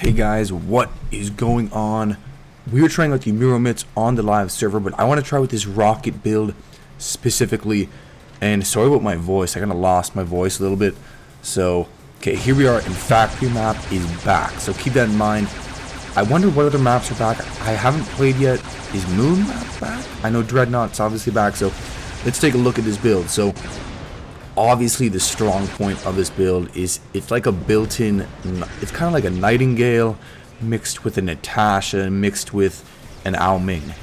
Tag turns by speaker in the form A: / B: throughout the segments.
A: Hey guys, what is going on? We were trying out the MUROMETZ on the live server, but I want to try with this rocket build specifically. And sorry about my voice, I kind of lost my voice a little bit. So, okay, here we are, and factory map is back. So keep that in mind. I wonder what other maps are back. I haven't played yet. Is Moon map back? I know Dreadnought's obviously back, so let's take a look at this build. So obviously the strong point of this build is it's like a built-in, it's kind of like a Nightingale mixed with a Natasha mixed with an Ao Ming.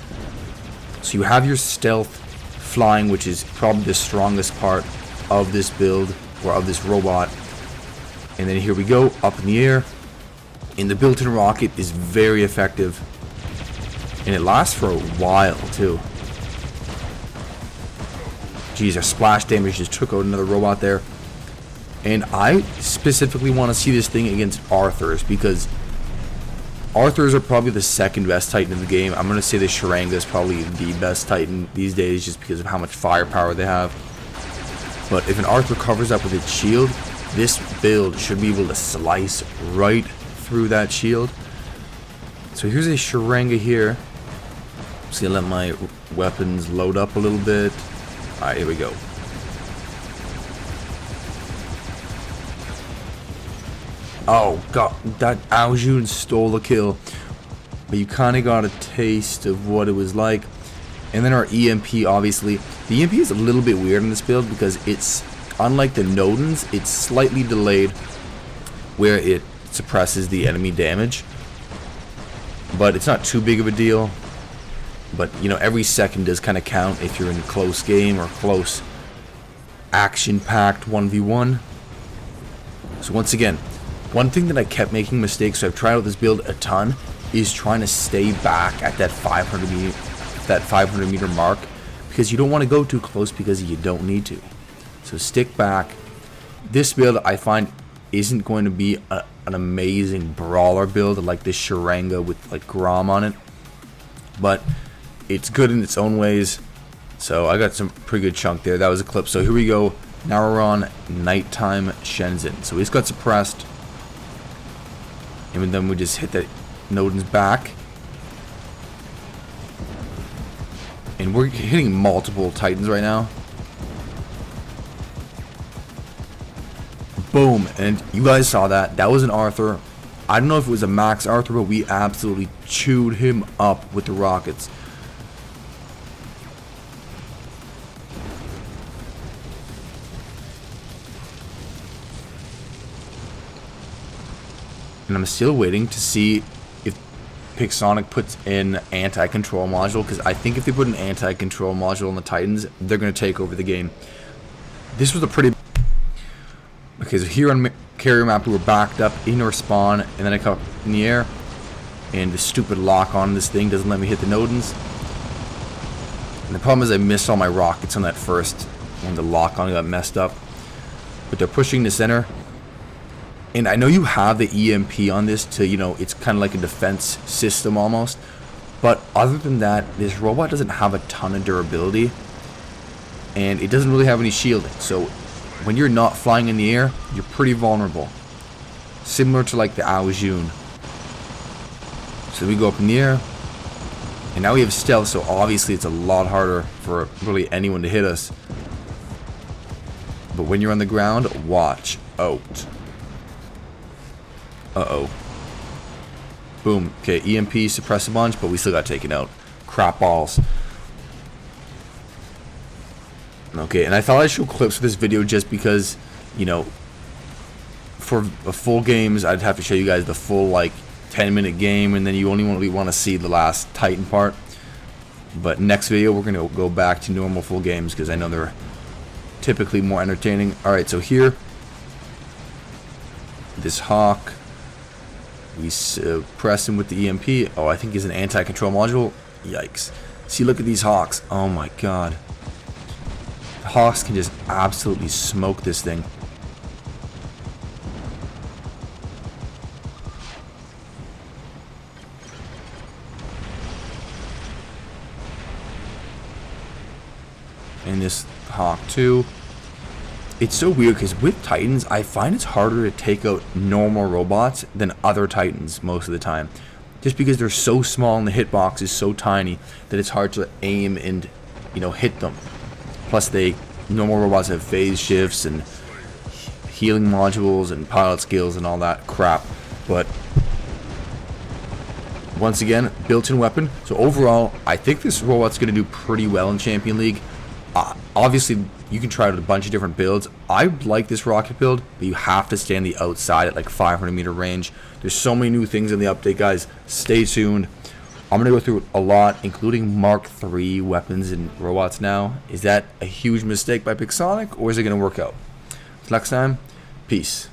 A: So you have your stealth flying, which is probably the strongest part of this build or of this robot, and then here we go up in the air, and the built-in rocket is very effective and it lasts for a while too. Geez, our splash damage just took out another robot there. And I specifically want to see this thing against Arthurs, because Arthurs are probably the second best Titan in the game. I'm going to say the Sharanga is probably the best Titan these days just because of how much firepower they have. But if an Arthur covers up with its shield, this build should be able to slice right through that shield. So here's a Sharanga here. Just going to let my weapons load up a little bit. Alright, here we go. Oh god, that Ao Jun stole the kill. But you kind of got a taste of what it was like. And then our EMP, obviously. The EMP is a little bit weird in this build because it's, unlike the Nodens, it's slightly delayed where it suppresses the enemy damage. But it's not too big of a deal. But, you know, every second does kind of count if you're in a close game or close action-packed 1v1. So once again, one thing that I kept making mistakes, so I've tried out this build a ton, is trying to stay back at that 500 meter mark, because you don't want to go too close because you don't need to. So stick back. This build I find isn't going to be an amazing brawler build like this Sharanga with like Grom on it, but it's good in its own ways. So I got some pretty good chunk there. That was a clip. So here we go. Now we're on Nighttime Shenzhen. So he's got suppressed. And then we just hit that Noden's back. And we're hitting multiple Titans right now. Boom. And you guys saw that. That was an Arthur. I don't know if it was a max Arthur, but we absolutely chewed him up with the rockets. And I'm still waiting to see if Pixonic puts in anti-control module, because I think if they put an anti-control module on the Titans, they're going to take over the game. This was a pretty... Okay, so here on carrier map, we were backed up in our spawn, and then I come up in the air, and the stupid lock on this thing doesn't let me hit the Nodens. And the problem is I missed all my rockets on that first when the lock on got messed up. But they're pushing the center. And I know you have the EMP on this to, you know, it's kind of like a defense system almost. But other than that, this robot doesn't have a ton of durability. And it doesn't really have any shielding. So when you're not flying in the air, you're pretty vulnerable. Similar to like the Ao Jun. So we go up in the air. And now we have stealth, so obviously it's a lot harder for really anyone to hit us. But when you're on the ground, watch out. Uh-oh. Boom. Okay, EMP suppress a bunch, but we still got taken out. Crap balls. Okay, and I thought I'd show clips for this video just because, you know, for full games, I'd have to show you guys the full, like, 10-minute game, and then you only really want to see the last Titan part. But next video, we're going to go back to normal full games because I know they're typically more entertaining. Alright, so here, this Hawk... We press him with the EMP. Oh, I think he's an anti-control module. Yikes. See, look at these Hawks. Oh my god. The Hawks can just absolutely smoke this thing. And this Hawk too. it's so weird because with Titans, I find it's harder to take out normal robots than other Titans most of the time. Just because they're so small and the hitbox is so tiny that it's hard to aim and, hit them. Plus, normal robots have phase shifts and healing modules and pilot skills and all that crap. But once again, built-in weapon. So overall, I think this robot's going to do pretty well in Champion League. Obviously, you can try out a bunch of different builds. I like this rocket build, but you have to stay on the outside at like 500 meter range. There's so many new things in the update, guys. Stay tuned. I'm going to go through a lot, including Mark III weapons and robots now. Is that a huge mistake by Pixonic, or is it going to work out? Till next time, peace.